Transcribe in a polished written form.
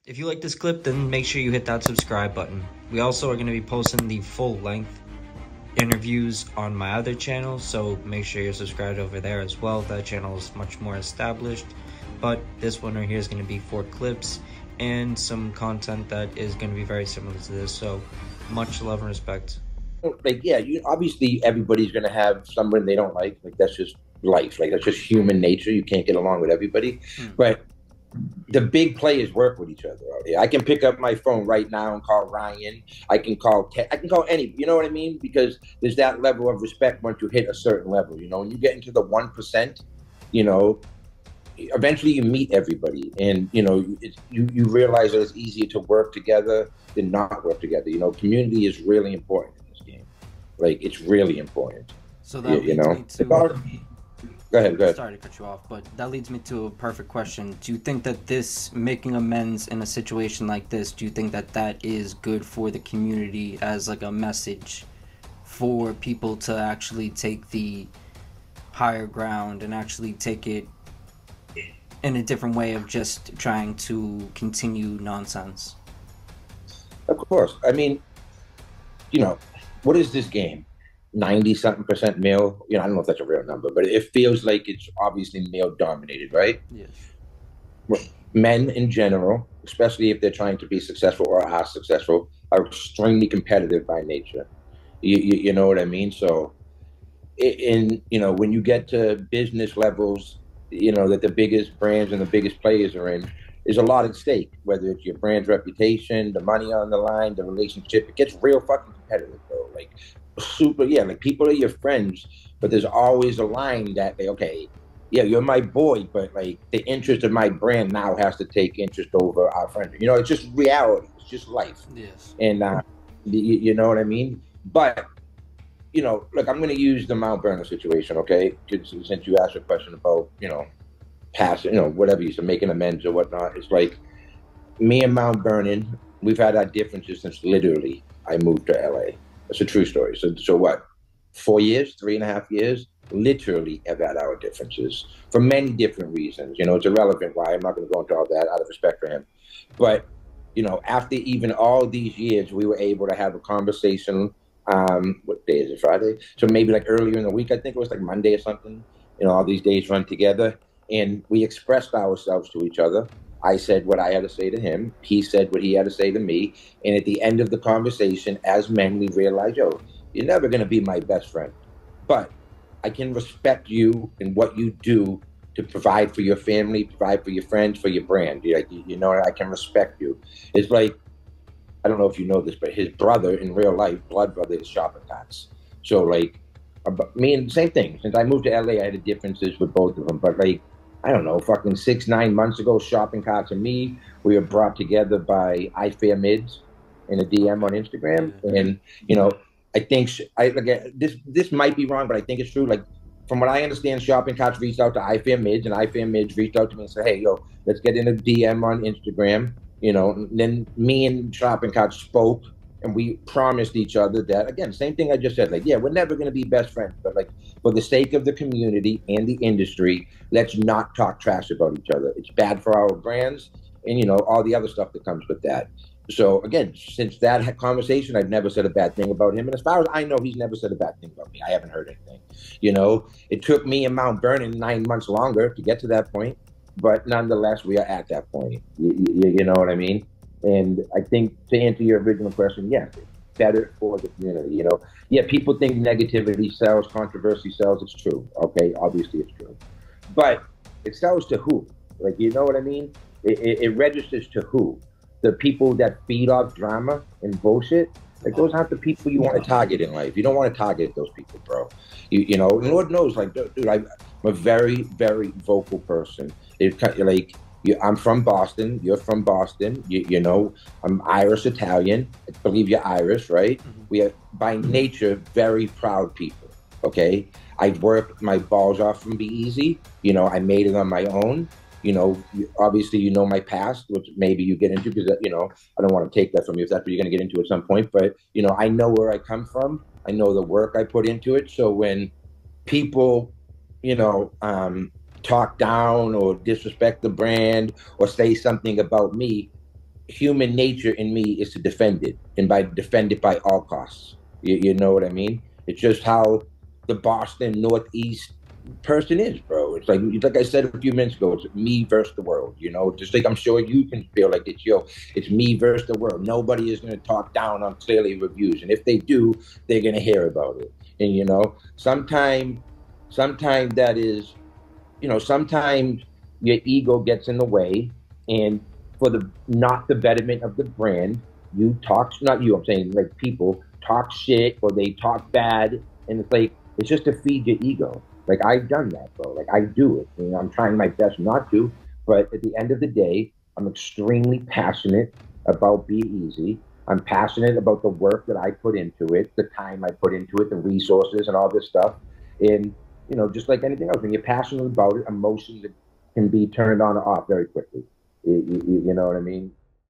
If you like this clip, then make sure you hit that subscribe button. We also are going to be posting the full-length interviews on my other channel, so make sure you're subscribed over there as well. That channel is much more established, but this one right here is going to be 4 clips and some content that is going to be very similar to this, so much love and respect. Like, yeah, you obviously everybody's gonna have someone they don't like. Like, that's just life. Like, that's just human nature. You can't get along with everybody. But the big players work with each other out here. I can pick up my phone right now and call Ryan. I can call any. You know what I mean? Because there's that level of respect once you hit a certain level. You know, when you get into the 1%, you know, eventually you meet everybody, and you know, you realize that it's easier to work together than not work together. You know, community is really important in this game. Like, it's really important. So that leads me to. Go ahead. Sorry to cut you off, but that leads me to a perfect question. Do you think that this making amends in a situation like this, do you think that that is good for the community as like a message for people to actually take the higher ground and actually take it in a different way of just trying to continue nonsense? Of course. I mean, you know, what is this game? 90-something% male. You know, I don't know if that's a real number, but it feels like it's obviously male dominated, right? Yes. Men in general, especially if they're trying to be successful or are successful, are extremely competitive by nature. You know what I mean? So, you know, when you get to business levels, you know, that the biggest brands and the biggest players are in, there's a lot at stake, whether it's your brand's reputation, the money on the line, the relationship. It gets real fucking competitive, bro. Like, super, yeah, like, people are your friends, but there's always a line that they, okay, yeah, you're my boy, but like, the interest of my brand now has to take interest over our friendship. You know, it's just reality. It's just life. Yes. And you know what I mean? But, you know, look, I'm going to use the Mount Vernon situation, okay? Since you asked a question about, you know, past, you know, whatever you said, making amends or whatnot. It's like, me and Mount Vernon, we've had our differences since literally I moved to LA. It's a true story. So what? 4 years, 3.5 years, literally have had our differences for many different reasons. You know, it's irrelevant why. I'm not going to go into all that out of respect for him. But, you know, after even all these years, we were able to have a conversation. What day is it? Friday? So maybe like earlier in the week, I think it was like Monday or something. You know, all these days run together. And we expressed ourselves to each other. I said what I had to say to him. He said what he had to say to me. And at the end of the conversation, as men, we realized, yo, you're never going to be my best friend, but I can respect you and what you do to provide for your family, provide for your friends, for your brand. You know, I can respect you. It's like, I don't know if you know this, but his brother in real life, blood brother, is shopping carts. So like, me and same thing. Since I moved to LA, I had differences with both of them. But like, I don't know, fucking 6-9 months ago, shopping carts and me, we were brought together by I Fair Mids in a DM on Instagram. And, you know, I think, again, this might be wrong, but I think it's true. Like, from what I understand, shopping carts reached out to I Fair Mids, and I Fair Mids reached out to me and said, hey, yo, let's get in a DM on Instagram. You know, and then me and shopping carts spoke, and we promised each other that, again, same thing I just said, like, yeah, we're never going to be best friends, but like, for the sake of the community and the industry, let's not talk trash about each other. It's bad for our brands and, you know, all the other stuff that comes with that. So again, since that conversation, I've never said a bad thing about him. And as far as I know, he's never said a bad thing about me. I haven't heard anything. You know, it took me and Mount Vernon 9 months longer to get to that point, but nonetheless, we are at that point. You know what I mean? And I think, to answer your original question, yes, it's better for the community. You know, yeah, people think negativity sells, controversy sells. It's true. Okay, obviously it's true, but it sells to who? Like, you know what I mean? It registers to who? The people that feed off drama and bullshit. Like, those aren't the people you want to target in life. You don't want to target those people, bro. You know, Lord knows, like, dude, I'm a very, very vocal person. It's kind of like, I'm from Boston. You're from Boston. You know, I'm Irish Italian. I believe you're Irish, right? Mm-hmm. We are, by nature, very proud people. Okay, I worked my balls off from Beazy. You know, I made it on my own. You know, obviously, you know my past, which maybe you get into, because, you know, I don't want to take that from you if that's what you're going to get into at some point. But, you know, I know where I come from. I know the work I put into it. So when people, you know, talk down or disrespect the brand or say something about me, human nature in me is to defend it, and by defend it by all costs. You know what I mean? It's just how the Boston Northeast person is, bro. It's like I said a few minutes ago. It's me versus the world. You know, just like I'm sure you can feel like it's me versus the world. Nobody is going to talk down on Clearly reviews, and if they do, they're going to hear about it. And you know, sometimes that is, you know, sometimes your ego gets in the way, and for the not the betterment of the brand, you talk, not you, I'm saying like people talk shit or they talk bad, and it's like it's just to feed your ego. Like I've done that, bro. Like I do it. You know, I'm trying my best not to, but at the end of the day, I'm extremely passionate about Beazy. I'm passionate about the work that I put into it, the time I put into it, the resources and all this stuff. And you know, just like anything else, when you're passionate about it, emotions can be turned on or off very quickly. You know what I mean?